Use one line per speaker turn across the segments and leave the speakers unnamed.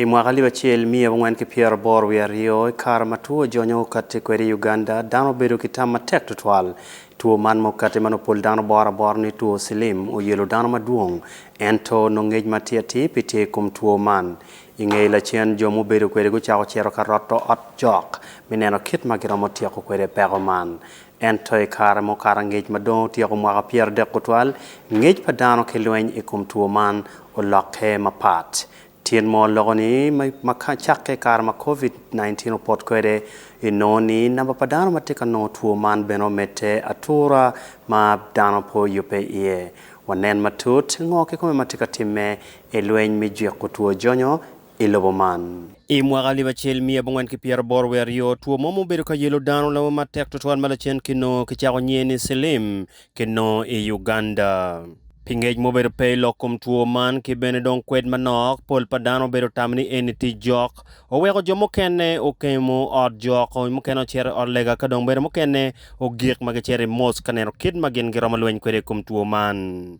Imwagali bachiel mia wangwan ki pier bor wiario kar matuo jonyo kate kweri Uganda dano bedo kitama tek tutwal tuo man mokate manopol dano bor ni tuo silim o yelo dano maduong ento nongej matiati pite kum tuo man Inge la chien jomu bedo kweri gu chao chero karoto ot jok mineno kit magira motiako kweri pego man ento kar mo karangej madong tiako mwaka pier dek kutwal ngej pa dano kilweny ikum tuo man o lokhe mapat Tien mo logoni makachake karma COVID-19 opot kwede inoni namba padano matika no tuo man beno mete atura ma dano po yupe iye. Wanen matut ngoke kome matika time elweny mijia kutuo jonyo ilobo man. Imwagali bachel mia bongwan ki pier bor werio tuo momo bedo ka yelo dano lawa matek tutuan malachen kino kichako nyeni selim kino i Uganda. Pingej mo bedo pay lokum tuo man ki bene don kwed manok pol padano bedo tamni eniti jok o weko jo mokene o kemo od jok o mokene o chere od lega kadong bedo mokene o giek mage chere mos kaneno kid magin giroma lweny kwede kum tuo man.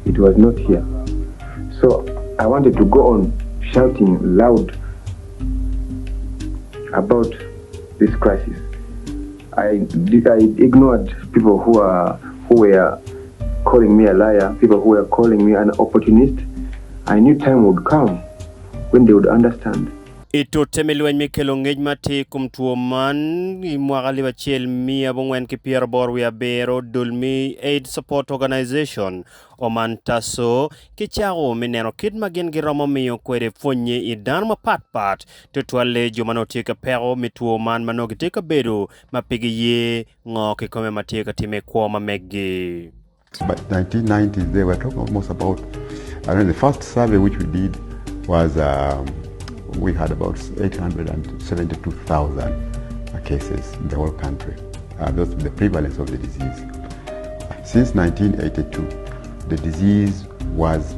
It was not here. So I wanted to go on shouting loud about this crisis. I ignored people who were calling me a liar, people who were calling me an opportunist. I knew time would come when they would understand.
Ito temelwen mikelo ngej mati kum tuo man imwagali bachiel mia bongwen ki pier bor wia bero dulmi aid support organization o man taso kichago mineno kid magen giromo miyo kwede fonye idan pat tutwale jumano tika pero mituo man manogi tika bedo mapigi ye ngoki kome matika time kwa mamegi.
By 1990s, they were talking almost about, the first survey which we did was, we had about 872,000 cases in the whole country. That's the prevalence of the disease. Since 1982, the disease was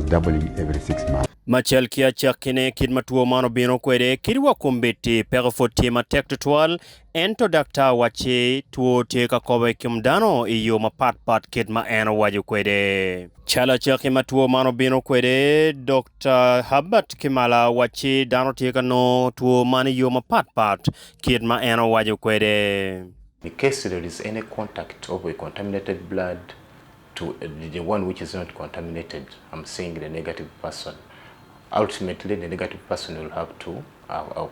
doubling every 6 months.
Machel kia chakine kid matuo mano bino kwede kidwa kumbiti pero foti matek tutwal ento dakta wache tuo teka kowe kimdano iyo mapat kid ma eno waju kwede. Chala chaki matuo mano bino kwede Dr. Habat Kimala wache dano teka no tuo mani iyo mapat kid ma eno waju kwede.
In case there is any contact of a contaminated blood to the one which is not contaminated, I'm saying the negative person. Ultimately, the negative person will have to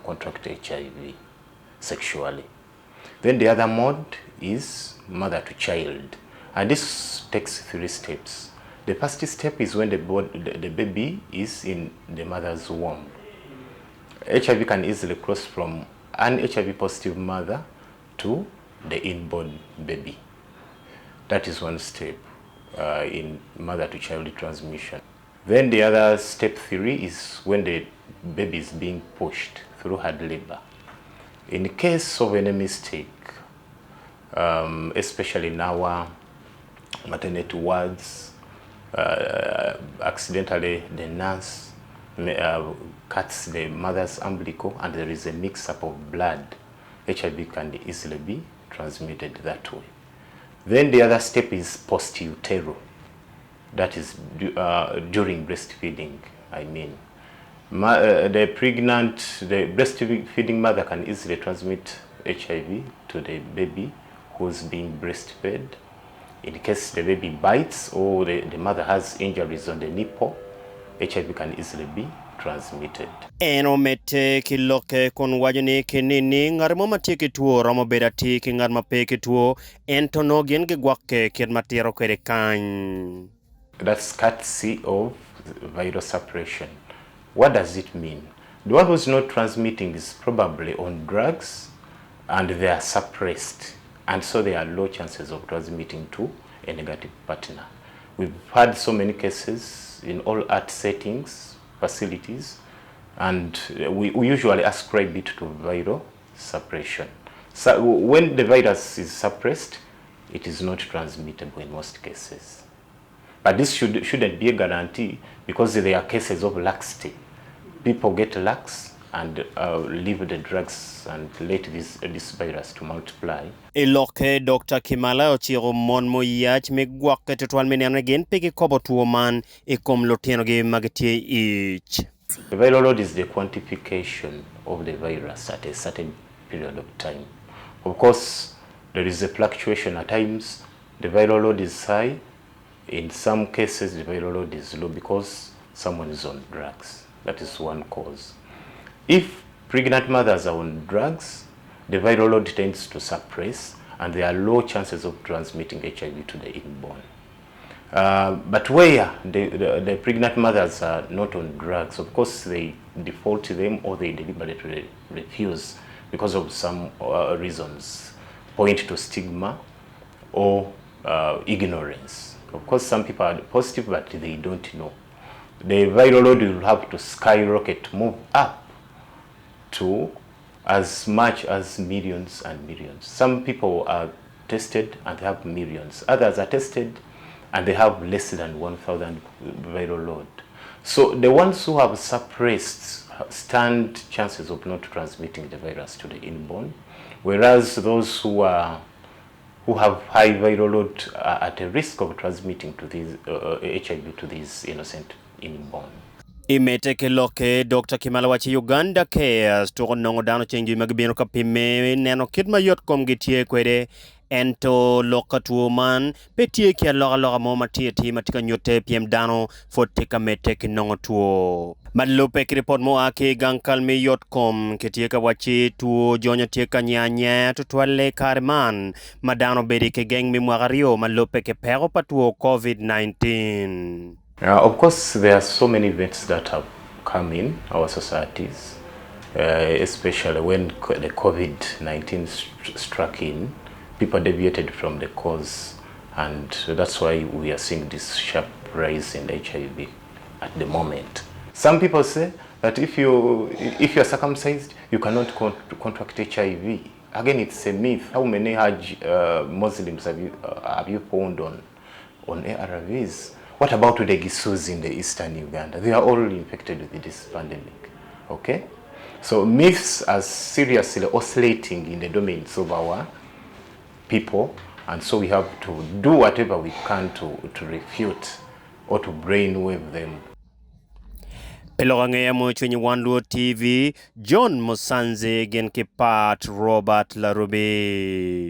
contract HIV sexually. Then the other mode is mother to child. And this takes 3 steps. The first step is when the baby is in the mother's womb. HIV can easily cross from an HIV positive mother to the inborn baby. That is one step in mother to child transmission. Then the other step 3 is when the baby is being pushed through hard labor. In case of any mistake, especially in our maternity wards, accidentally the nurse cuts the mother's umbilical and there is a mix-up of blood, HIV can easily be transmitted that way. Then the other step is post-utero. That is during breastfeeding, I mean. The breastfeeding mother can easily transmit HIV to the baby who's being breastfed. In case the baby bites or the mother has injuries on the nipple, HIV can easily be transmitted.
Eno mete kiloke kon wajani kinini ngarimo matiki tuo ramo bedati ki ngarma peki tuo ento no gen ge gwake kid matiro kwede kany.
That's courtesy of viral suppression. What does it mean? The one who's not transmitting is probably on drugs and they are suppressed. And so there are low chances of transmitting to a negative partner. We've had so many cases in all art settings, facilities, and we usually ascribe it to viral suppression. So when the virus is suppressed, it is not transmittable in most cases. But this shouldn't be a guarantee because there are cases of laxity. People get lax and leave the drugs and let this virus to multiply.
Iloke Dr. Kimala ochiro mon mo yach megwake tutwal menene gen peki kobo tuo man ikom loteno ge magtie ich.
The viral load is the quantification of the virus at a certain period of time. Of course, there is a fluctuation at times. The viral load is high. In some cases, the viral load is low because someone is on drugs. That is one cause. If pregnant mothers are on drugs, the viral load tends to suppress, and there are low chances of transmitting HIV to the inborn. But where the pregnant mothers are not on drugs, of course they default to them or they deliberately refuse because of some reasons, point to stigma or ignorance. Of course, some people are positive, but they don't know. The viral load will have to skyrocket, move up to as much as millions and millions. Some people are tested and they have millions. Others are tested and they have less than 1,000 viral load. So the ones who have suppressed stand chances of not transmitting the virus to the inborn, whereas those who have high viral load are at a risk of transmitting to these HIV to these innocent inborn.
Imeteke loke Dr. Kimala wachi Uganda Cares to nongo dano chengi magbino kapime neno kit mayot kom gitie kwede ento Loka Two man petie kia loga mo matie matika nyote piem dano fotika meteke nongo tuo. Madlupe ki report mo ake gankal me yot kom ketie ka wachi tuo jonyo tieka nyanya tutwale karman madano bedi ke geng mi mwagario madlupe ke pero patuo COVID-19.
Of course, there are so many events that have come in our societies, especially when the COVID-19 struck in. People deviated from the cause, and that's why we are seeing this sharp rise in HIV at the moment. Some people say that if you are circumcised, you cannot contract HIV. Again, it's a myth. How many Hajj Muslims have you found on ARVs? What about the Gisus in the eastern Uganda? They are all infected with this pandemic. Okay? So myths are seriously oscillating in the domains of our people, and so we have to do whatever we can to refute or to brainwave them.
Pelogange ya mwenye Wanluo TV, John Musanze gen kipat Robert Larube.